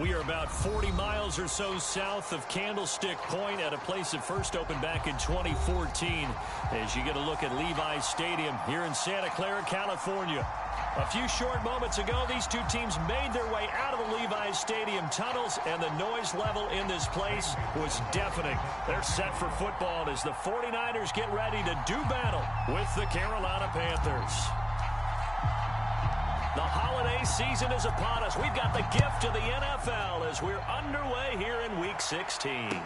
We are about 40 miles or so south of Candlestick Point at a place that first opened back in 2014 as you get a look at Levi's Stadium here in Santa Clara, California. A few short moments ago, these two teams made their way out of the Levi's Stadium tunnels, and the noise level in this place was deafening. They're set for football as the 49ers get ready to do battle with the Carolina Panthers. The holiday season is upon us. We've got the gift of the NFL as we're underway here in Week 16.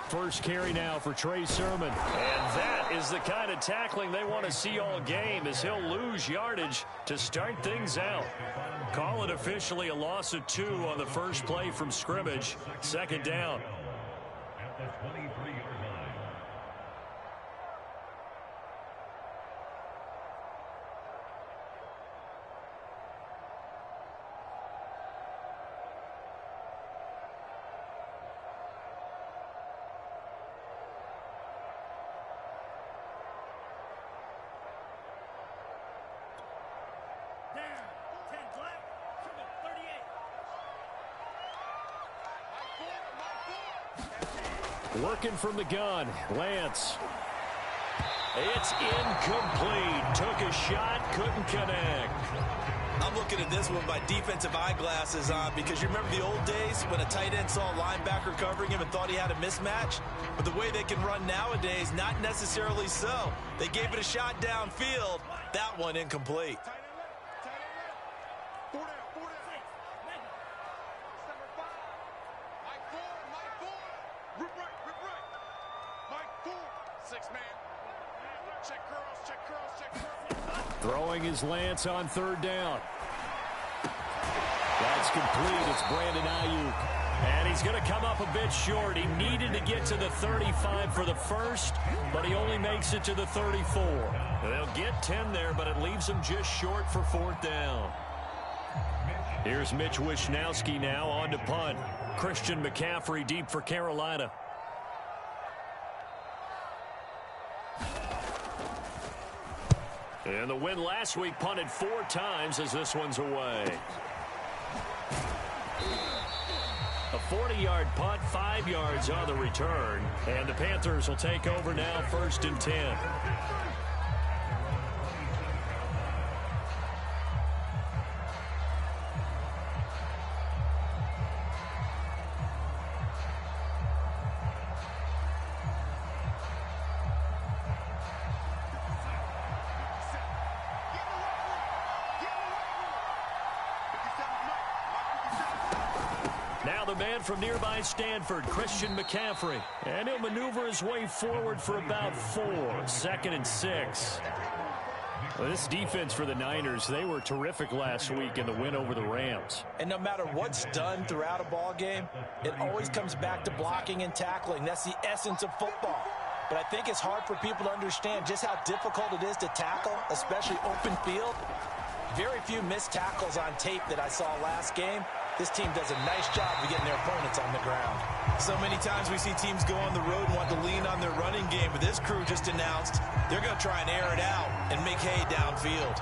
First carry now for Trey Sermon. And that is the kind of tackling they want to see all game as he'll lose yardage to start things out. Call it officially a loss of 2 on the first play from scrimmage. Second down. At the 23-yard line. Working from the gun, Lance. It's incomplete. Took a shot, couldn't connect. I'm looking at this with my defensive eyeglasses on because you remember the old days when a tight end saw a linebacker covering him and thought he had a mismatch? But the way they can run nowadays, not necessarily so. They gave it a shot downfield. That one incomplete. Throwing his Lance on third down. That's complete. It's Brandon Ayuk. And he's going to come up a bit short. He needed to get to the 35 for the first, but he only makes it to the 34. They'll get 10 there, but it leaves him just short for fourth down. Here's Mitch Wishnowski now on to punt. Christian McCaffrey deep for Carolina. And the win last week punted 4 times as this one's away. A 40-yard punt, 5 yards on the return. And the Panthers will take over now, 1st and 10. Now the man from nearby Stanford, Christian McCaffrey. And he'll maneuver his way forward for about 4. 2nd and 6. Well, this defense for the Niners, they were terrific last week in the win over the Rams. And no matter what's done throughout a ball game, it always comes back to blocking and tackling. That's the essence of football. But I think it's hard for people to understand just how difficult it is to tackle, especially open field. Very few missed tackles on tape that I saw last game. This team does a nice job of getting their opponents on the ground. So many times we see teams go on the road and want to lean on their running game, but this crew just announced they're going to try and air it out and make hay downfield.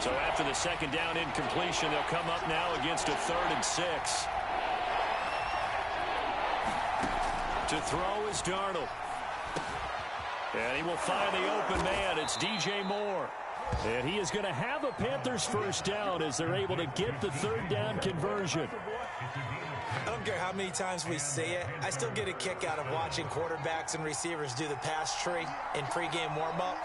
So after the second down incompletion, they'll come up now against a 3rd and 6. To throw is Darnold. And he will find the open man. It's DJ Moore. And he is going to have a Panthers first down as they're able to get the 3rd down conversion. I don't care how many times we see it. I still get a kick out of watching quarterbacks and receivers do the pass tree in pregame warm-up.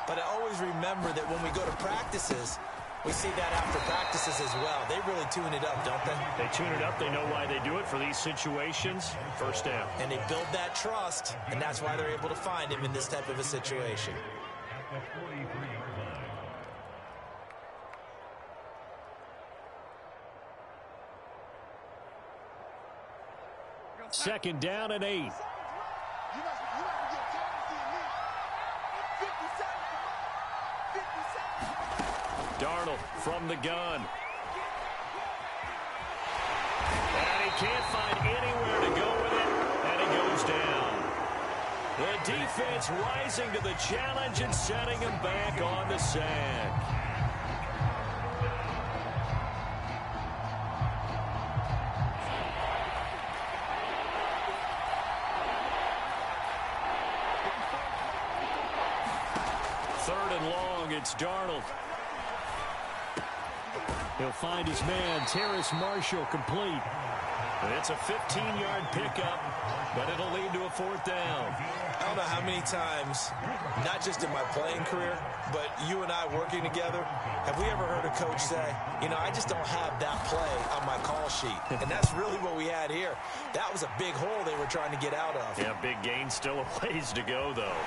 But I always remember that when we go to practices, we see that after practices as well. They really tune it up, don't they? They tune it up. They know why they do it for these situations. First down. And they build that trust, and that's why they're able to find him in this type of a situation. the 43-yard line. Second down and 8. Darnold from the gun. And he can't find anywhere to go with it, and he goes down. The defense rising to the challenge and setting him back on the sack. Third and long, it's Darnold. He'll find his man, Terrace Marshall, complete. And it's a 15-yard pickup, but it'll lead to a fourth down. I don't know how many times, not just in my playing career, but you and I working together, have we ever heard a coach say, you know, I just don't have that play on my call sheet. And that's really what we had here. That was a big hole they were trying to get out of. Yeah, big gain, still a ways to go, though.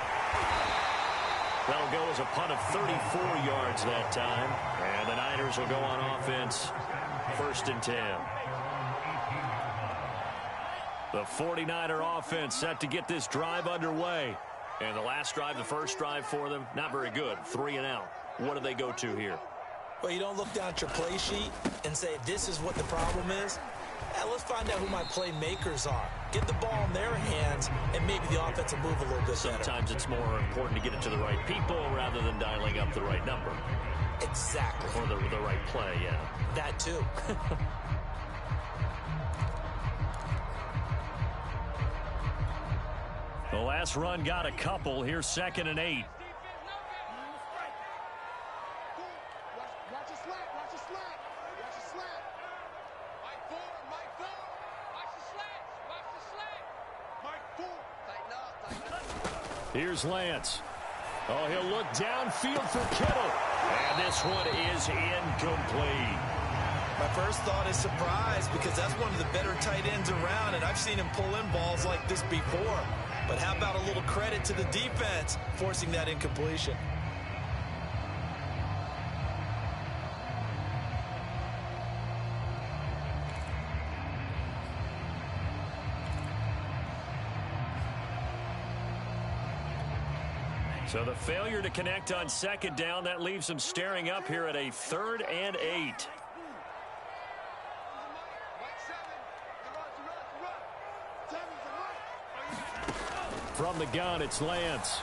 That'll go as a punt of 34 yards that time. And the Niners will go on offense, 1st and 10. The 49er offense set to get this drive underway. And the last drive, the first drive for them, not very good. 3 and out. What do they go to here? Well, you don't look down at your play sheet and say, this is what the problem is. Let's find out who my playmakers are. Get the ball in their hands, and maybe the offense will move a little bit better. Sometimes it's more important to get it to the right people rather than dialing up the right number. Exactly. Or the right play, yeah. That too. The last run got a couple. Here's 2nd and 8. Here's Lance. Oh, he'll look downfield for Kittle. And this one is incomplete. My first thought is surprise, because that's one of the better tight ends around, and I've seen him pull in balls like this before. But how about a little credit to the defense forcing that incompletion? So the failure to connect on 2nd down, that leaves them staring up here at a 3rd and 8. From the gun, it's Lance.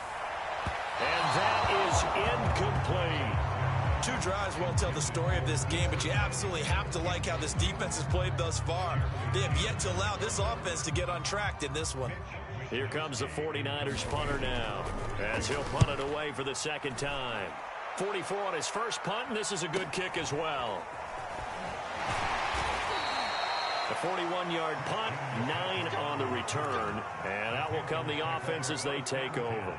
And that is incomplete. 2 drives won't tell the story of this game, but you absolutely have to like how this defense has played thus far. They have yet to allow this offense to get untracked in this one. Here comes the 49ers punter now, as he'll punt it away for the 2nd time. 44 on his first punt, and this is a good kick as well. The 41-yard punt, 9 on the return, and out will come the offense as they take over.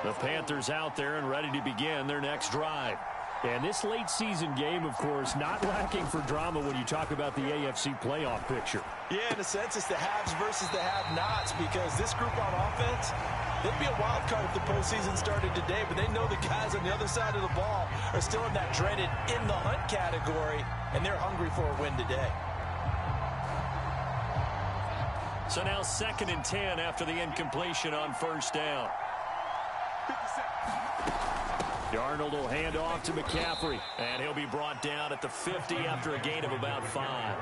The Panthers out there and ready to begin their next drive. And this late season game, of course, not lacking for drama when you talk about the AFC playoff picture. Yeah, in a sense, it's the haves versus the have-nots, because this group on offense, they'd be a wild card if the postseason started today, but they know the guys on the other side of the ball are still in that dreaded in-the-hunt category, and they're hungry for a win today. So now 2nd and 10 after the incompletion on 1st down. Darnold will hand off to McCaffrey, and he'll be brought down at the 50 after a gain of about 5.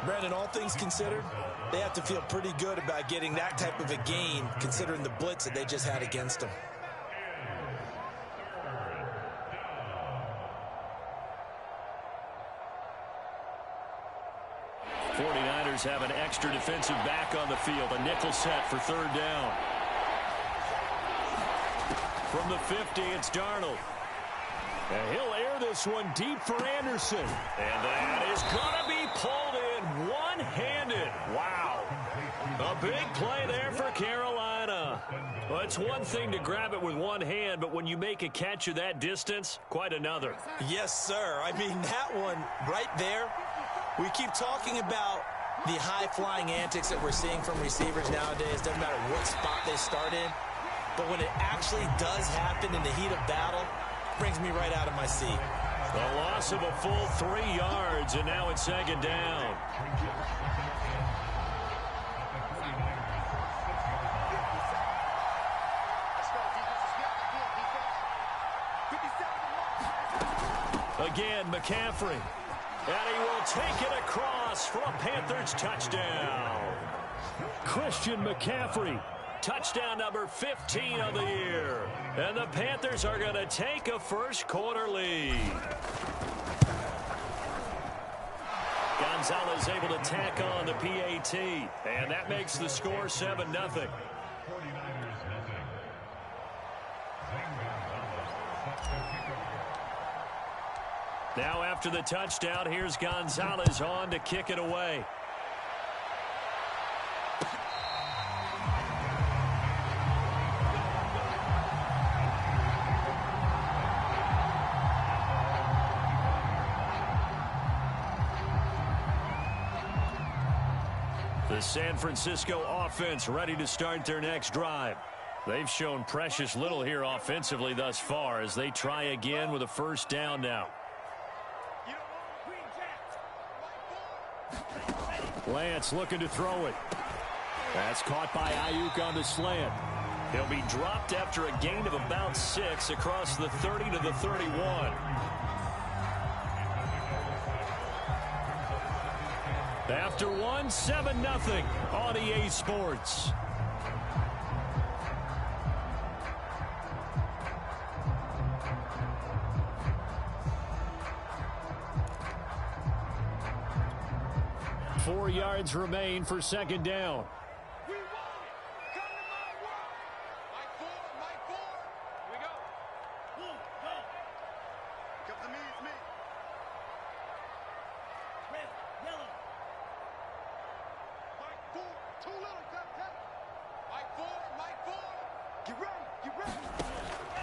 Brandon, all things considered, they have to feel pretty good about getting that type of a gain, considering the blitz that they just had against them. '49ers have an extra defensive back on the field, a nickel set for 3rd down. From the 50, it's Darnold. And he'll air this one deep for Anderson. And that is going to be pulled in one-handed. Wow. A big play there for Carolina. Well, it's one thing to grab it with one hand, but when you make a catch of that distance, quite another. Yes, sir. I mean, that one right there, we keep talking about the high-flying antics that we're seeing from receivers nowadays. Doesn't matter what spot they start in. but when it actually does happen in the heat of battle, it brings me right out of my seat. A loss of a full 3 yards, and now it's second down. Again, McCaffrey. And he will take it across for a Panthers touchdown. Christian McCaffrey, touchdown number 15 of the year. And the Panthers are going to take a first-quarter lead. Gonzalez able to tack on the PAT, and that makes the score 7-0. Now after the touchdown, here's Gonzalez on to kick it away. The San Francisco offense ready to start their next drive. They've shown precious little here offensively thus far as they try again with a first down now. Lance looking to throw it. That's caught by Ayuk on the slant. He'll be dropped after a gain of about 6 across the 30 to the 31. After 1, 7-0 on EA Sports. Four yards remain for second down.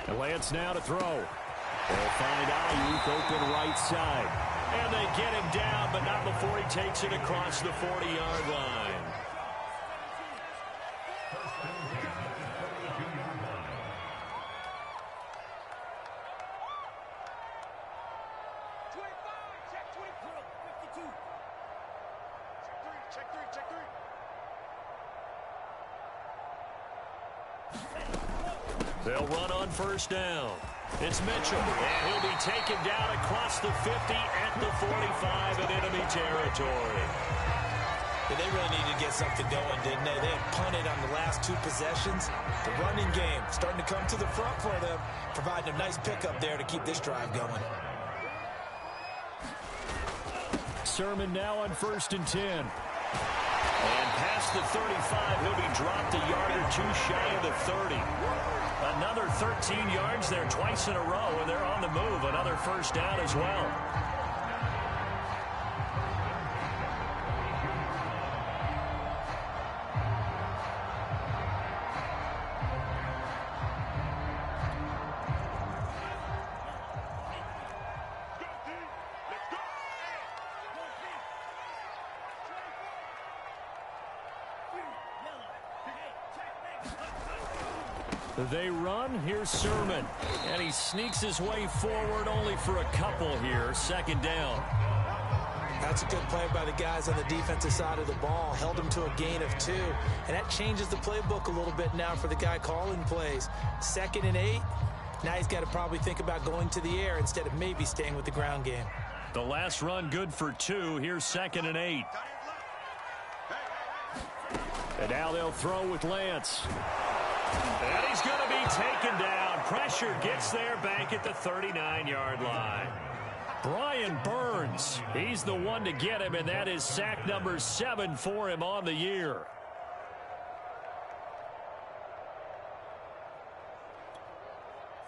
And Lance now to throw. They'll find Ayuk open right side. And they get him down, but not before he takes it across the 40-yard line. They'll run on first down. It's Mitchell, and he'll be taken down across the 50 at the 45 in enemy territory. Yeah, they really needed to get something going, didn't they? They had punted on the last 2 possessions. The running game starting to come to the front for them, providing a nice pickup there to keep this drive going. Sermon now on 1st and 10. And past the 35, he'll be dropped a yard or 2 shy of the 30. Another 13 yards there twice in a row, and they're on the move. Another first down as well. They run. Here's Sermon. And he sneaks his way forward only for a couple here. Second down. That's a good play by the guys on the defensive side of the ball. Held him to a gain of 2. And that changes the playbook a little bit now for the guy calling plays. 2nd and 8. Now he's got to probably think about going to the air instead of maybe staying with the ground game. The last run good for 2. Here's 2nd and 8. And now they'll throw with Lance. And he's going to be taken down. Pressure gets there back at the 39-yard line. Brian Burns, he's the one to get him, and that is sack number 7 for him on the year.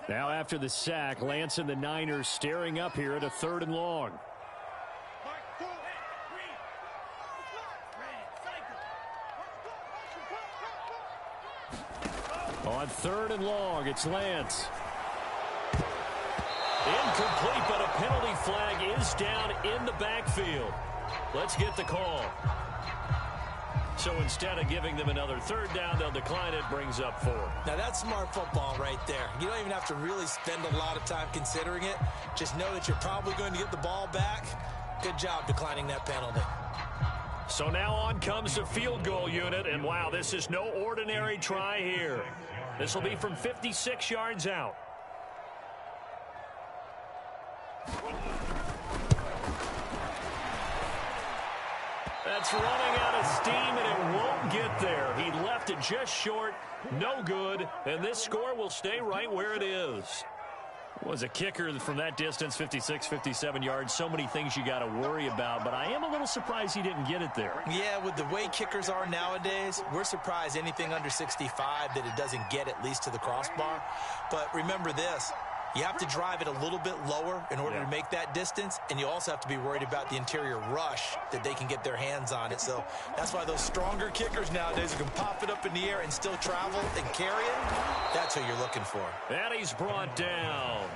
Now after the sack, Lance and the Niners staring up here at a 3rd and long. On 3rd and long, it's Lance. Incomplete, but a penalty flag is down in the backfield. Let's get the call. So instead of giving them another third down, they'll decline it, brings up 4. Now, that's smart football right there. You don't even have to really spend a lot of time considering it. Just know that you're probably going to get the ball back. Good job declining that penalty. So now on comes the field goal unit, and wow, this is no ordinary try here. This will be from 56 yards out. That's running out of steam, and it won't get there. He left it just short, no good, and this score will stay right where it is. Was a kicker from that distance, 56, 57 yards. So many things you got to worry about, but I am a little surprised he didn't get it there. Yeah, with the way kickers are nowadays, we're surprised anything under 65 that it doesn't get at least to the crossbar. But remember this. You have to drive it a little bit lower in order to make that distance, and you also have to be worried about the interior rush that they can get their hands on it. So that's why those stronger kickers nowadays who can pop it up in the air and still travel and carry it, that's who you're looking for. And he's brought down.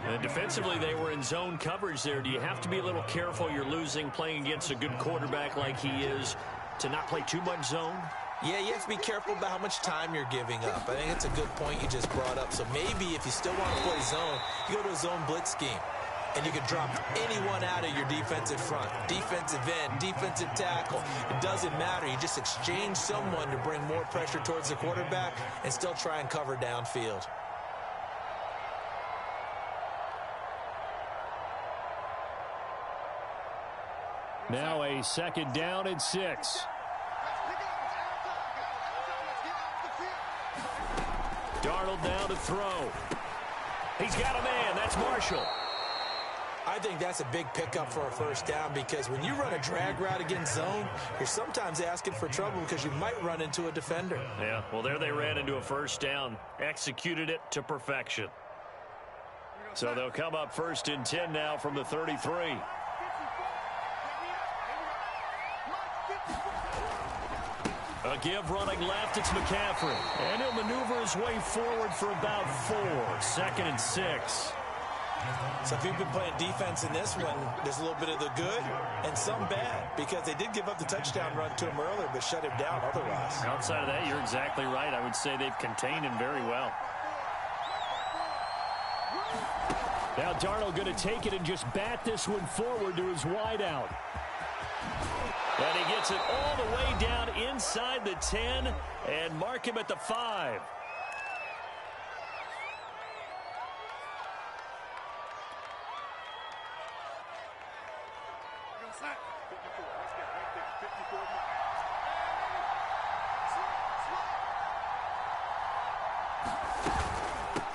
And defensively, they were in zone coverage there. Do you have to be a little careful? You're losing playing against a good quarterback like he is to not play too much zone? Yeah, you have to be careful about how much time you're giving up. I think it's a good point you just brought up. So maybe if you still want to play zone, you go to a zone blitz scheme. And you can drop anyone out of your defensive front. Defensive end, defensive tackle. It doesn't matter. You just exchange someone to bring more pressure towards the quarterback and still try and cover downfield. Now a 2nd down and 6. Darnold down to throw. He's got a man. That's Marshall. I think that's a big pickup for a first down because when you run a drag route against zone, you're sometimes asking for trouble because you might run into a defender. Yeah, well, there they ran into a first down. Executed it to perfection. So they'll come up 1st and 10 now from the 33. A give running left, it's McCaffrey. And he'll maneuver his way forward for about 4. 2nd and 6. So if you've been playing defense in this one, there's a little bit of the good and some bad because they did give up the touchdown run to him earlier but shut him down otherwise. Outside of that, you're exactly right. I would say they've contained him very well. Now Darnold going to take it and just bat this one forward to his wideout. And he gets it all the way down inside the 10 and mark him at the 5.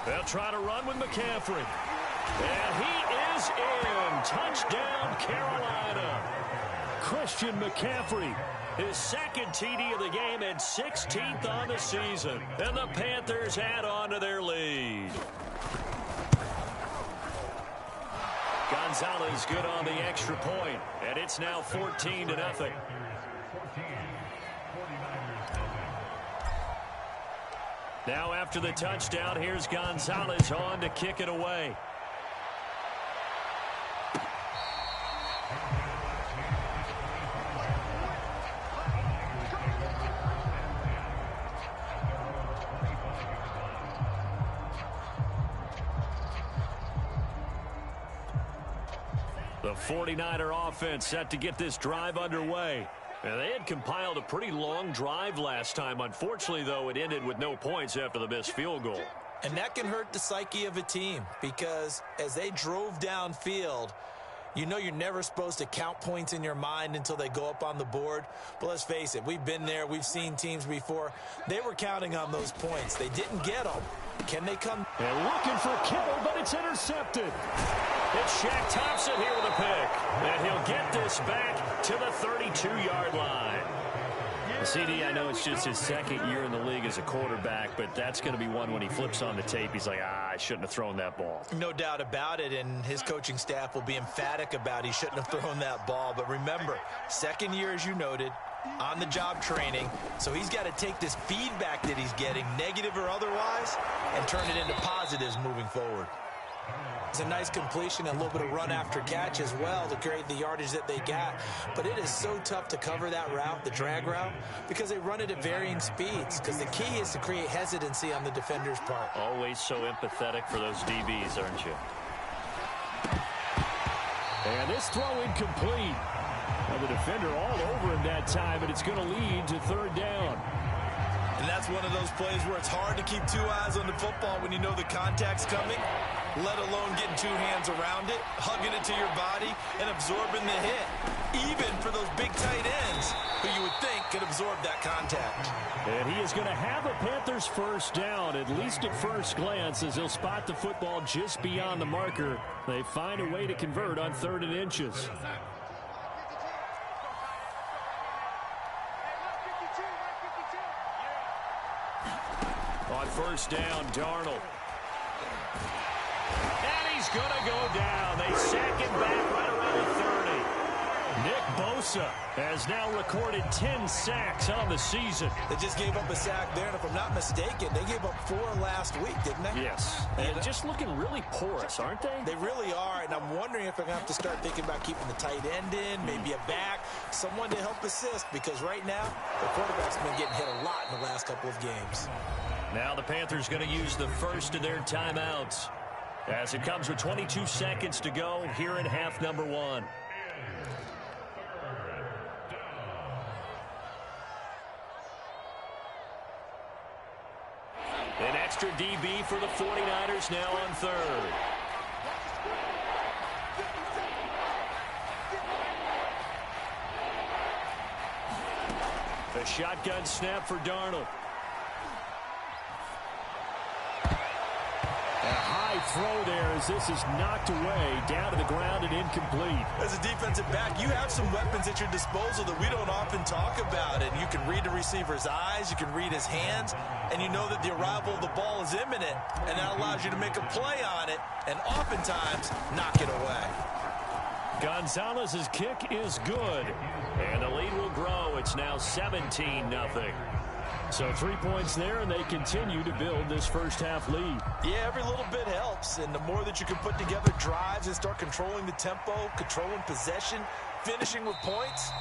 They'll try to run with McCaffrey. And he is in. Touchdown, Carolina. Christian McCaffrey, his 2nd TD of the game and 16th on the season. And the Panthers add on to their lead. Gonzalez good on the extra point, and it's now 14-0. Now after the touchdown, here's Gonzalez on to kick it away. The 49er offense set to get this drive underway. And they had compiled a pretty long drive last time. Unfortunately, though, it ended with no points after the missed field goal. And that can hurt the psyche of a team because as they drove downfield, you know you're never supposed to count points in your mind until they go up on the board. But let's face it, we've been there. We've seen teams before. They were counting on those points. They didn't get them. Can they come? And looking for Kittle, but it's intercepted. It's Shaq Thompson here with a pick. And he'll get this back to the 32-yard line. CD, I know it's just his 2nd year in the league as a quarterback, but that's going to be one when he flips on the tape. He's like, I shouldn't have thrown that ball. No doubt about it, and his coaching staff will be emphatic about he shouldn't have thrown that ball. But remember, 2nd year, as you noted, on-the-job training, so he's got to take this feedback that he's getting, negative or otherwise, and turn it into positives moving forward. It's a nice completion and a little bit of run after catch as well to create the yardage that they got. But it is so tough to cover that route, the drag route, because they run it at varying speeds. Because the key is to create hesitancy on the defender's part. Always so empathetic for those DBs, aren't you? And this throw incomplete. Well, the defender all over him that time, and it's going to lead to third down. And that's one of those plays where it's hard to keep two eyes on the football when you know the contact's coming, let alone getting two hands around it, hugging it to your body, and absorbing the hit. Even for those big tight ends who you would think could absorb that contact. And he is going to have a Panthers first down, at least at first glance, as he'll spot the football just beyond the marker. They find a way to convert on 3rd and inches. On first down, Darnold. And he's going to go down. They sack him back right around the 30. Nick Bosa has now recorded 10 sacks on the season. They just gave up a sack there, and if I'm not mistaken, they gave up 4 last week, didn't they? Yes. And just looking really porous, aren't they? They really are, and I'm wondering if they're going to have to start thinking about keeping the tight end in, maybe a back, someone to help assist, because right now, the quarterback's been getting hit a lot in the last couple of games. Now the Panthers going to use the first of their timeouts as it comes with 22 seconds to go here in half number 1. An extra DB for the 49ers now on 3rd. A shotgun snap for Darnold. Throw there as this is knocked away down to the ground and incomplete. As a defensive back, you have some weapons at your disposal that we don't often talk about, and you can read the receiver's eyes, you can read his hands, and you know that the arrival of the ball is imminent, and that allows you to make a play on it and oftentimes knock it away. Gonzalez's kick is good, and the lead will grow. It's now 17-0. So 3 points there, and they continue to build this first half lead. Yeah, every little bit helps, and the more that you can put together drives and start controlling the tempo, controlling possession, finishing with points,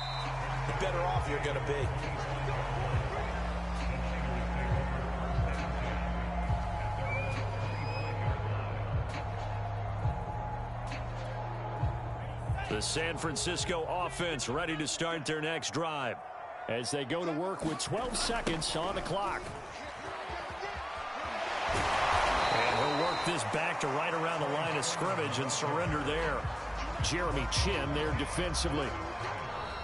the better off you're going to be. The San Francisco offense ready to start their next drive as they go to work with 12 seconds on the clock. And he'll work this back to right around the line of scrimmage and surrender there. Jeremy Chin there defensively.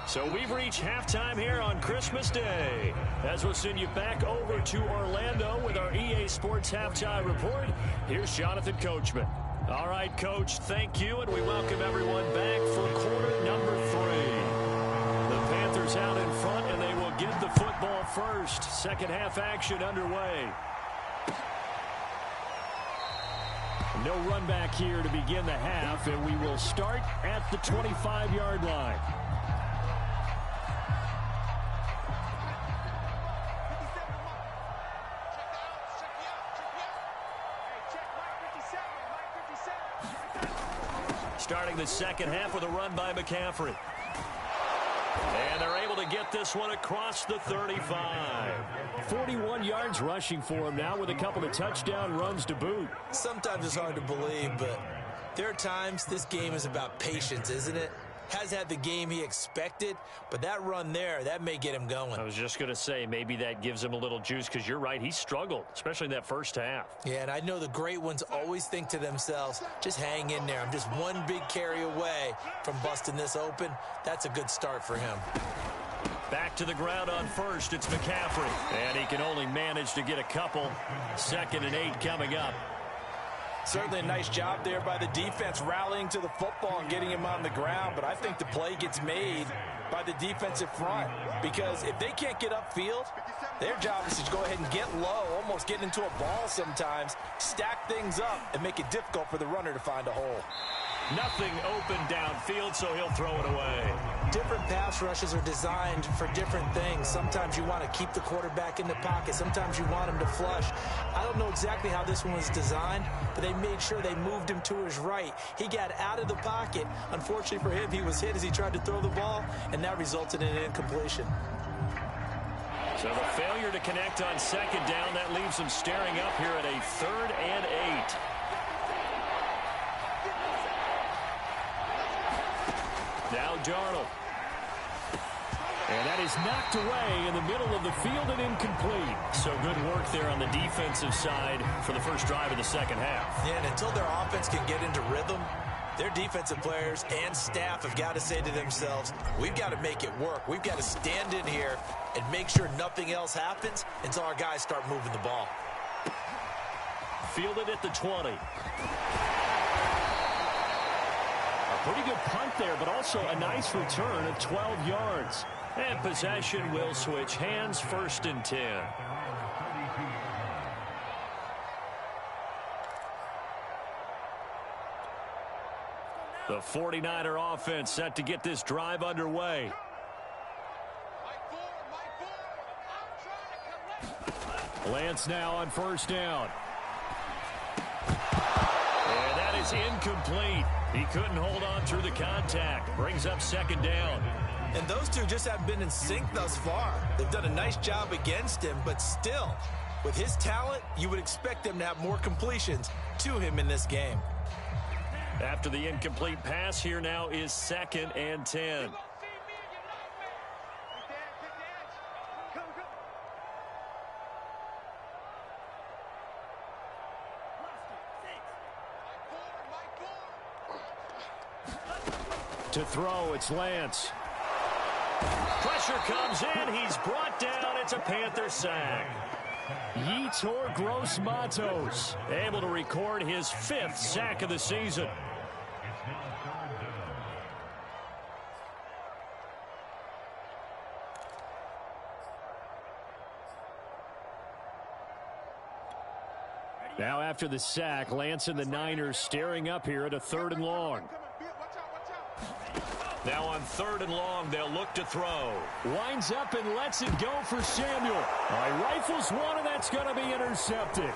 So we've reached halftime here on Christmas Day, as we'll send you back over to Orlando with our EA Sports Halftime Report. Here's Jonathan Coachman. All right, Coach, thank you, and we welcome everyone back for quarter number 3. The Panthers out in front, and they will get the football first. Second half action underway. No run back here to begin the half, and we will start at the 25-yard line. Starting the second half with a run by McCaffrey. And they're able to get this one across the 35. 41 yards rushing for him now with a couple of touchdown runs to boot. Sometimes it's hard to believe, but there are times this game is about patience, isn't it? Has had the game he expected, but that run there, that may get him going. I was just going to say, maybe that gives him a little juice, because you're right, he struggled, especially in that first half. Yeah, and I know the great ones always think to themselves, just hang in there. I'm just one big carry away from busting this open. That's a good start for him. Back to the ground on first, it's McCaffrey. And he can only manage to get a couple. 2nd and 8 coming up. Certainly a nice job there by the defense rallying to the football and getting him on the ground, but I think the play gets made by the defensive front, because if they can't get upfield, their job is to go ahead and get low, almost getting into a ball sometimes, stack things up, and make it difficult for the runner to find a hole. Nothing open downfield, so he'll throw it away. Different pass rushes are designed for different things. Sometimes you want to keep the quarterback in the pocket. Sometimes you want him to flush. I don't know exactly how this one was designed, but they made sure they moved him to his right. He got out of the pocket. Unfortunately for him, he was hit as he tried to throw the ball, and that resulted in an incompletion. So the failure to connect on second down, that leaves them staring up here at a 3rd and 8. Now Darnold. And that is knocked away in the middle of the field and incomplete. So good work there on the defensive side for the first drive of the second half. Yeah, and until their offense can get into rhythm, their defensive players and staff have got to say to themselves, we've got to make it work. We've got to stand in here and make sure nothing else happens until our guys start moving the ball. Fielded at the 20. A pretty good punt there, but also a nice return of 12 yards. And possession will switch hands, 1st and 10. The 49er offense set to get this drive underway. Lance now on 1st down. And that is incomplete. He couldn't hold on through the contact. Brings up 2nd down. And those two just haven't been in sync thus far. They've done a nice job against him, but still, with his talent, you would expect him to have more completions to him in this game. After the incomplete pass, here now is 2nd and 10. To throw, it's Lance. Pressure comes in. He's brought down. It's a Panther sack. Yetur Gross-Matos able to record his 5th sack of the season. Now after the sack, Lance and the Niners staring up here at a 3rd and long. Now on 3rd and long, they'll look to throw. Winds up and lets it go for Samuel. Rifles one, and that's going to be intercepted.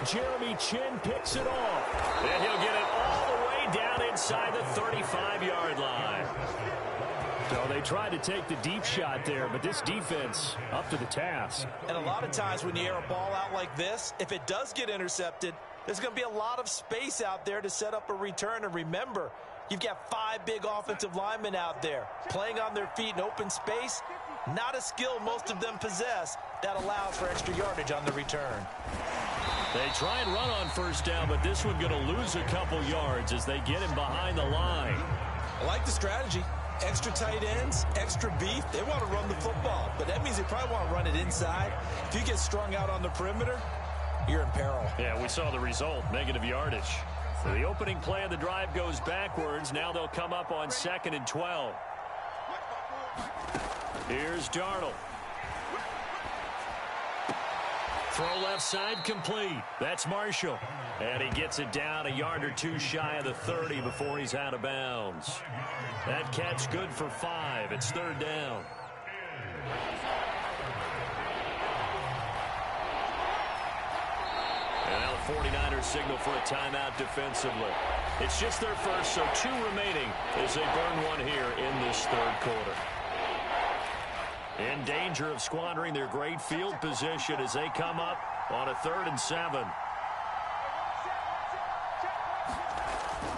Jeremy Chin picks it off. And he'll get it all the way down inside the 35-yard line. So they tried to take the deep shot there, but this defense up to the task. And a lot of times when you air a ball out like this, if it does get intercepted, there's going to be a lot of space out there to set up a return. And remember, you've got 5 big offensive linemen out there playing on their feet in open space. Not a skill most of them possess that allows for extra yardage on the return. They try and run on 1st down, but this one's going to lose a couple yards as they get him behind the line. I like the strategy. Extra tight ends, extra beef. They want to run the football, but that means they probably want to run it inside. If you get strung out on the perimeter, you're in peril. Yeah, we saw the result, negative yardage. So the opening play of the drive goes backwards. Now they'll come up on 2nd and 12. Here's Darnold. Throw left side complete. That's Marshall. And he gets it down a yard or two shy of the 30 before he's out of bounds. That catch good for 5. It's 3rd down. And now the 49ers signal for a timeout defensively. It's just their first, so 2 remaining as they burn one here in this 3rd quarter. In danger of squandering their great field position as they come up on a 3rd and 7.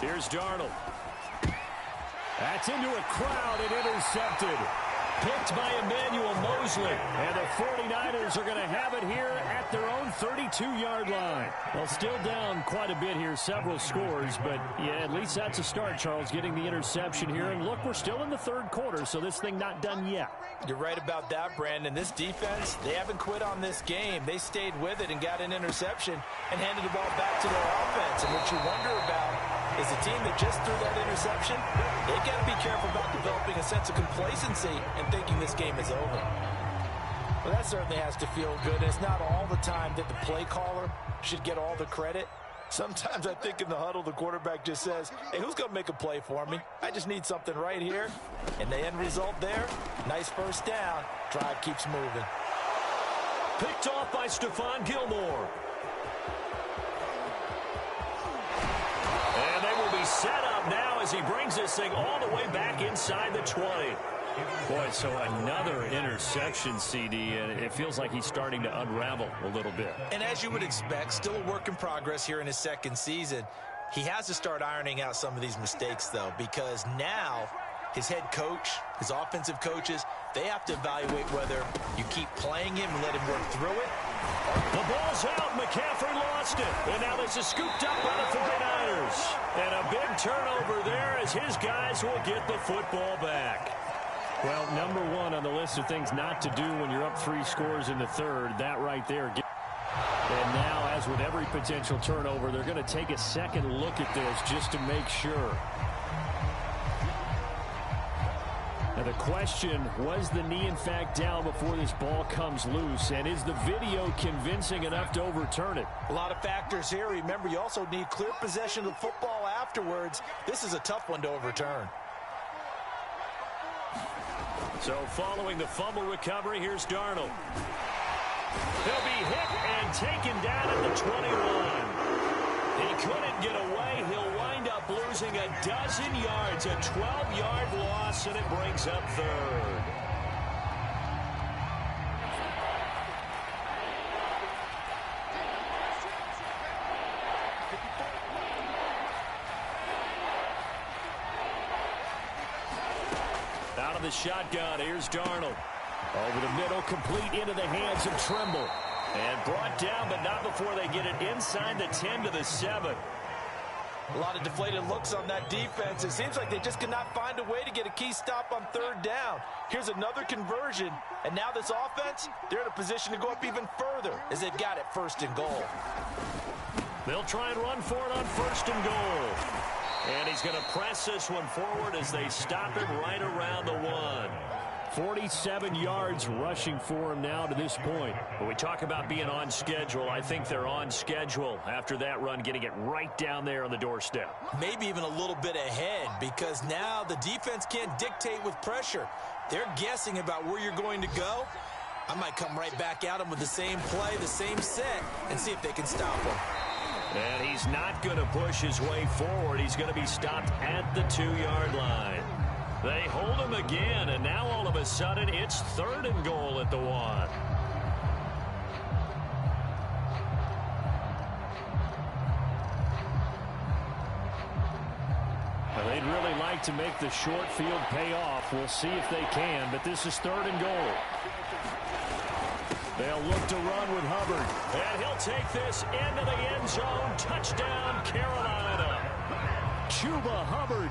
Here's Darnold. That's into a crowd and intercepted. Picked by Emmanuel Mosley. And the 49ers are going to have it here at their own 32-yard line. Well, still down quite a bit here, several scores. But, yeah, at least that's a start, Charles, getting the interception here. And, look, we're still in the 3rd quarter, so this thing not done yet. You're right about that, Brandon. This defense, they haven't quit on this game. They stayed with it and got an interception and handed the ball back to their offense. And what you wonder about is the team that just threw that interception, they've got to be careful about developing a sense of complacency and thinking this game is over. Well, that certainly has to feel good. It's not all the time that the play caller should get all the credit. Sometimes I think in the huddle, the quarterback just says, hey, who's going to make a play for me? I just need something right here. And the end result there, nice first down. Drive keeps moving. Picked off by Stephon Gilmore. And they will be set up now as he brings this thing all the way back inside the 20. Boy, so another interception, CD, and it feels like he's starting to unravel a little bit. And as you would expect, still a work in progress here in his second season. He has to start ironing out some of these mistakes, though, because now his head coach, his offensive coaches, they have to evaluate whether you keep playing him and let him work through it. The ball's out. McCaffrey lost it. And now this is scooped up by the 49ers. And a big turnover there as his guys will get the football back. Well, number one on the list of things not to do when you're up 3 scores in the third, that right there. And now, as with every potential turnover, they're going to take a second look at this just to make sure. Now, the question, was the knee in fact down before this ball comes loose? And is the video convincing enough to overturn it? A lot of factors here. Remember, you also need clear possession of the football afterwards. This is a tough one to overturn. So following the fumble recovery, here's Darnold. He'll be hit and taken down at the 21. He couldn't get away. He'll wind up losing a dozen yards, a 12-yard loss, and it brings up third. Out of the shotgun, here's Darnold. Over the middle, complete into the hands of Trimble. And brought down, but not before they get it inside the 10 to the 7. A lot of deflated looks on that defense. It seems like they just cannot find a way to get a key stop on third down. Here's another conversion, and now this offense, they're in a position to go up even further as they've got it first and goal. They'll try and run for it on first and goal. And he's going to press this one forward as they stop him right around the 1. 47 yards rushing for him now to this point. When we talk about being on schedule, I think they're on schedule after that run, getting it right down there on the doorstep. Maybe even a little bit ahead, because now the defense can't dictate with pressure. They're guessing about where you're going to go. I might come right back at them with the same play, the same set, and see if they can stop him. And he's not going to push his way forward. He's going to be stopped at the 2-yard line. They hold him again, and now all of a sudden it's third and goal at the 1. Well, they'd really like to make the short field pay off. We'll see if they can, but this is third and goal. They'll look to run with Hubbard. And he'll take this into the end zone. Touchdown, Carolina. Chuba Hubbard,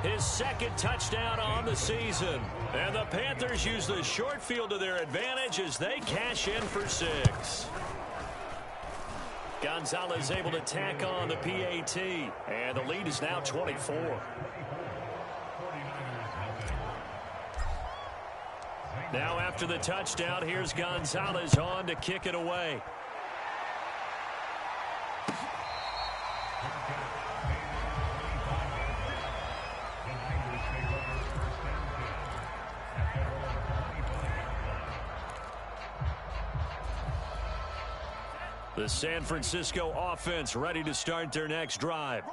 his second touchdown on the season. And the Panthers use the short field to their advantage as they cash in for 6. Gonzalez able to tack on the PAT. And the lead is now 24. Now after the touchdown, here's Gonzalez on to kick it away. The San Francisco offense ready to start their next drive.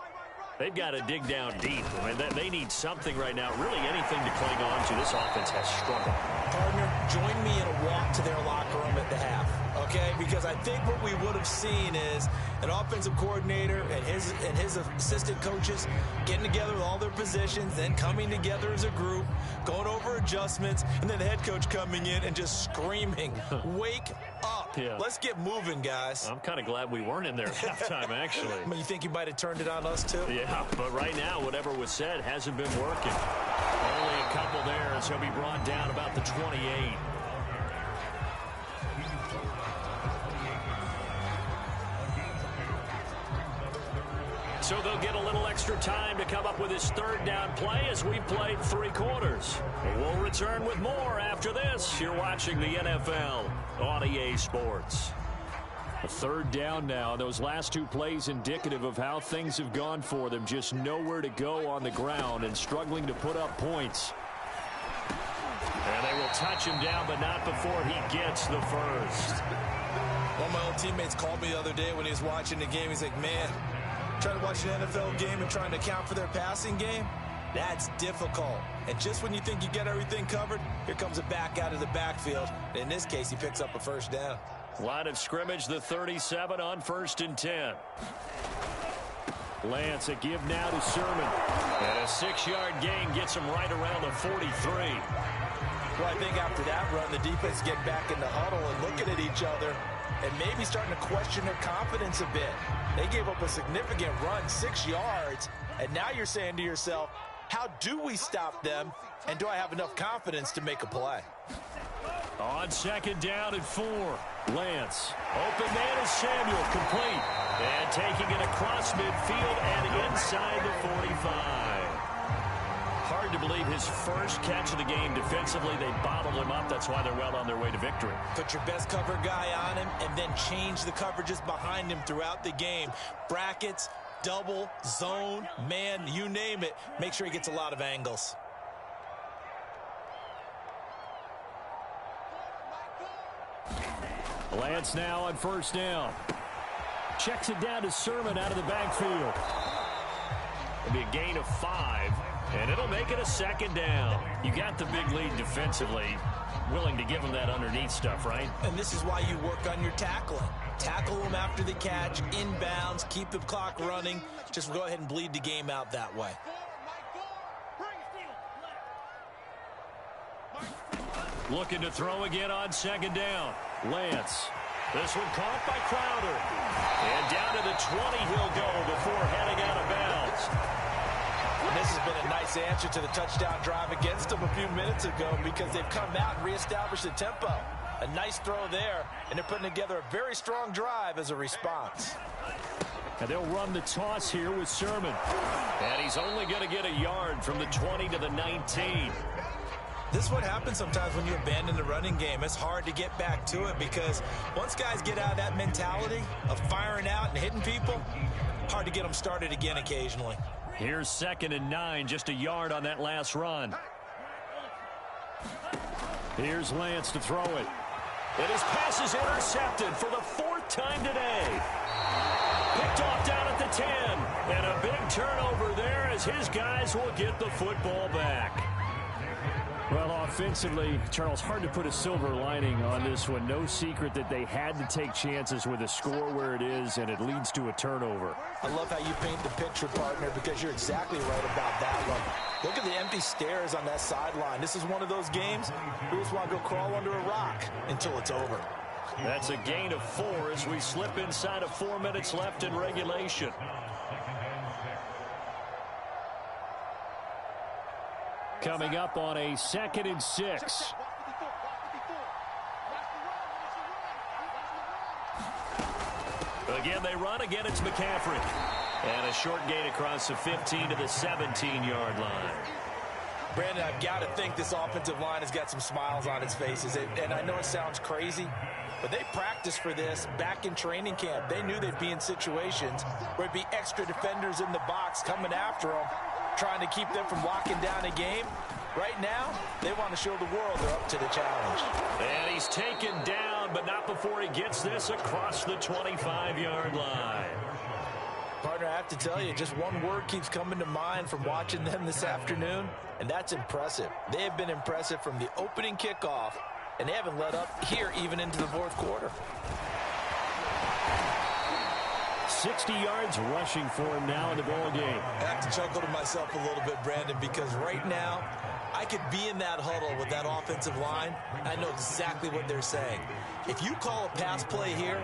They've got to dig down deep. I mean, they need something right now, really anything to cling on to. This offense has struggled. Partner, join me in a walk to their locker room at the half, okay? Because I think what we would have seen is an offensive coordinator and his assistant coaches getting together with all their positions, then coming together as a group, going over adjustments, and then the head coach coming in and just screaming, wake up. Yeah. Let's get moving, guys. I'm kind of glad we weren't in there at halftime, actually. I mean, you think he might have turned it on us, too? Yeah, but right now, whatever was said hasn't been working. Only a couple there as he'll be brought down about the 28. So they'll get a little extra time to come up with his third down play as we've played 3 quarters. We'll return with more after this. You're watching the NFL on EA Sports. A third down now. Those last two plays indicative of how things have gone for them. Just nowhere to go on the ground and struggling to put up points. And they will touch him down, but not before he gets the first. One of my old teammates called me the other day when he was watching the game. He's like, man, trying to watch an NFL game and trying to account for their passing game, that's difficult. And just when you think you get everything covered, here comes a back out of the backfield. In this case, he picks up a first down. Line of scrimmage, the 37 on 1st and 10. Lance, a give now to Sermon. And a 6-yard gain gets him right around the 43. Well, I think after that run, the defense getting back in the huddle and looking at each other and maybe starting to question their confidence a bit. They gave up a significant run, 6 yards, and now you're saying to yourself, how do we stop them, and do I have enough confidence to make a play? On 2nd down and 4. Lance. Open man is Samuel, complete. And taking it across midfield and inside the 45. Hard to believe his first catch of the game defensively. They bottled him up. That's why they're well on their way to victory. Put your best cover guy on him and then change the coverages behind him throughout the game. Brackets, double, zone, man, you name it. Make sure he gets a lot of angles. Lance now on 1st down. Checks it down to Sermon out of the backfield. It'll be a gain of 5, and it'll make it a 2nd down. You got the big lead defensively. Willing to give him that underneath stuff, right? And this is why you work on your tackling. Tackle them after the catch, inbounds, keep the clock running. Just go ahead and bleed the game out that way. Looking to throw again on 2nd down. Lance. This one caught by Crowder. And down to the 20 he'll go before heading out of bounds. And this has been a nice answer to the touchdown drive against them a few minutes ago because they've come out and reestablished the tempo. A nice throw there, and they're putting together a very strong drive as a response. And they'll run the toss here with Sermon. And he's only going to get a yard from the 20 to the 19. This is what happens sometimes when you abandon the running game. It's hard to get back to it because once guys get out of that mentality of firing out and hitting people, hard to get them started again occasionally. Here's 2nd and 9, just a yard on that last run. Here's Lance to throw it. And his pass is intercepted for the 4th time today. Picked off down at the 10. And a big turnover there as his guys will get the football back. Well, offensively, Charles, hard to put a silver lining on this one. No secret that they had to take chances with a score where it is, and it leads to a turnover. I love how you paint the picture, partner, because you're exactly right about that one. Look at the empty stares on that sideline. This is one of those games we just want to go crawl under a rock until it's over. That's a gain of 4 as we slip inside of 4 minutes left in regulation. Coming up on a 2nd and 6. Again, they run. Again, it's McCaffrey. And a short gain across the 15 to the 17-yard line. Brandon, I've got to think this offensive line has got some smiles on its faces. And I know it sounds crazy, but they practiced for this back in training camp. They knew they'd be in situations where it'd be extra defenders in the box coming after them, trying to keep them from locking down a game. Right now, they want to show the world they're up to the challenge. And he's taken down, but not before he gets this across the 25-yard line. Partner, I have to tell you, just one word keeps coming to mind from watching them this afternoon, and that's impressive. They have been impressive from the opening kickoff, and they haven't let up here even into the 4th quarter. 60 yards rushing for him now in the ball game. I have to chuckle to myself a little bit, Brandon, because right now I could be in that huddle with that offensive line. I know exactly what they're saying. If you call a pass play here,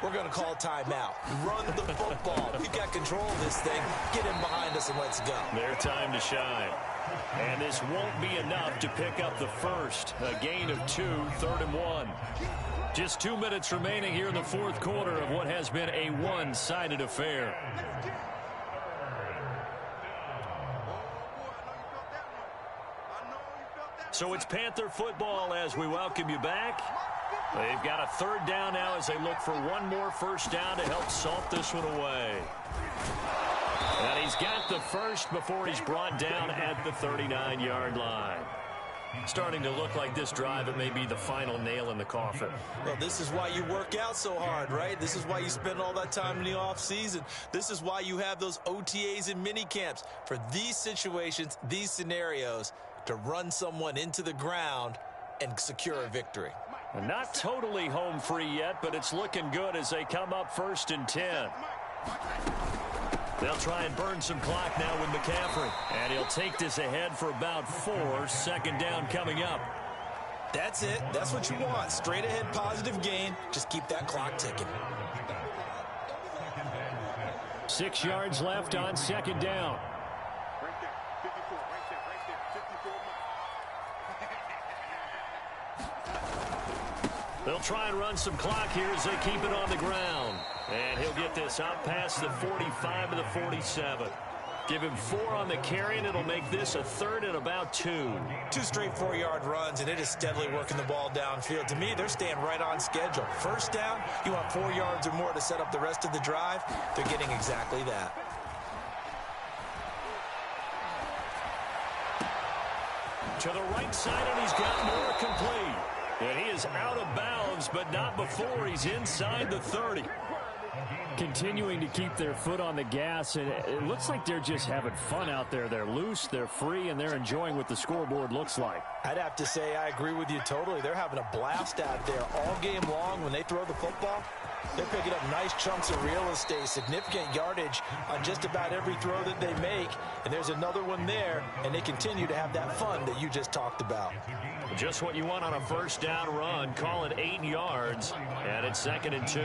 we're going to call a timeout. Run the football. We've got control of this thing. Get in behind us and let's go. Their time to shine. And this won't be enough to pick up the first. A gain of 2, 3rd and 1. Just 2 minutes remaining here in the 4th quarter of what has been a one-sided affair. So it's Panther football as we welcome you back. They've got a third down now as they look for one more first down to help salt this one away. And he's got the first before he's brought down at the 39-yard line. Starting to look like this drive, it may be the final nail in the coffin. Well, this is why you work out so hard, right? This is why you spend all that time in the offseason. This is why you have those OTAs and mini camps for these situations, these scenarios, to run someone into the ground and secure a victory. Not totally home free yet, but it's looking good as they come up 1st and 10. They'll try and burn some clock now with McCaffrey. And he'll take this ahead for about 4. Second down coming up. That's it. That's what you want. Straight ahead positive gain. Just keep that clock ticking. 6 yards left on second down. They'll try and run some clock here as they keep it on the ground. And he'll get this out past the 45 to the 47. Give him 4 on the carry, and it'll make this a 3rd and about 2. 2 straight 4-yard runs, and it is steadily working the ball downfield. To me, they're staying right on schedule. First down, you want 4 yards or more to set up the rest of the drive. They're getting exactly that. To the right side, and he's got more complete. And he is out of bounds, but not before he's inside the 30. Continuing to keep their foot on the gas, and it looks like they're just having fun out there. They're loose, they're free, and they're enjoying what the scoreboard looks like. I'd have to say I agree with you totally. They're having a blast out there all game long when they throw the football. They're picking up nice chunks of real estate, significant yardage on just about every throw that they make. And there's another one there, and they continue to have that fun that you just talked about. Just what you want on a first down run. Call it 8 yards, and it's 2nd and 2.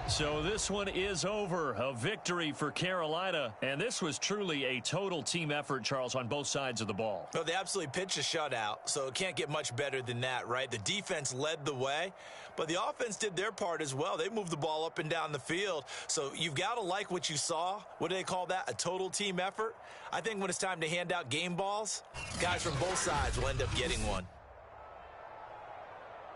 So this one is over. A victory for Carolina. And this was truly a total team effort, Charles, on both sides of the ball. Well, they absolutely pitched a shutout, so it can't get much better than that, right? The defense led the way, but the offense did their part as well. They moved the ball up and down the field. So you've got to like what you saw. What do they call that? A total team effort? I think when it's time to hand out game balls, guys from both sides will end up getting one.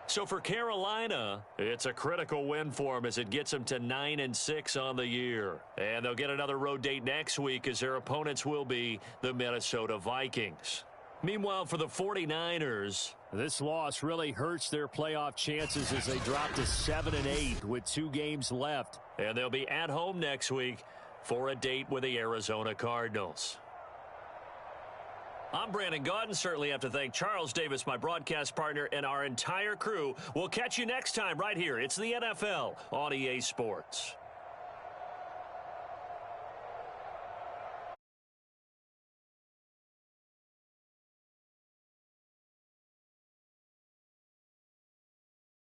So for Carolina, it's a critical win for them as it gets them to 9-6 on the year. And they'll get another road date next week as their opponents will be the Minnesota Vikings. Meanwhile, for the 49ers, this loss really hurts their playoff chances as they drop to 7-8 with 2 games left. And they'll be at home next week for a date with the Arizona Cardinals. I'm Brandon Gaudin. Certainly have to thank Charles Davis, my broadcast partner, and our entire crew. We'll catch you next time right here. It's the NFL on EA Sports.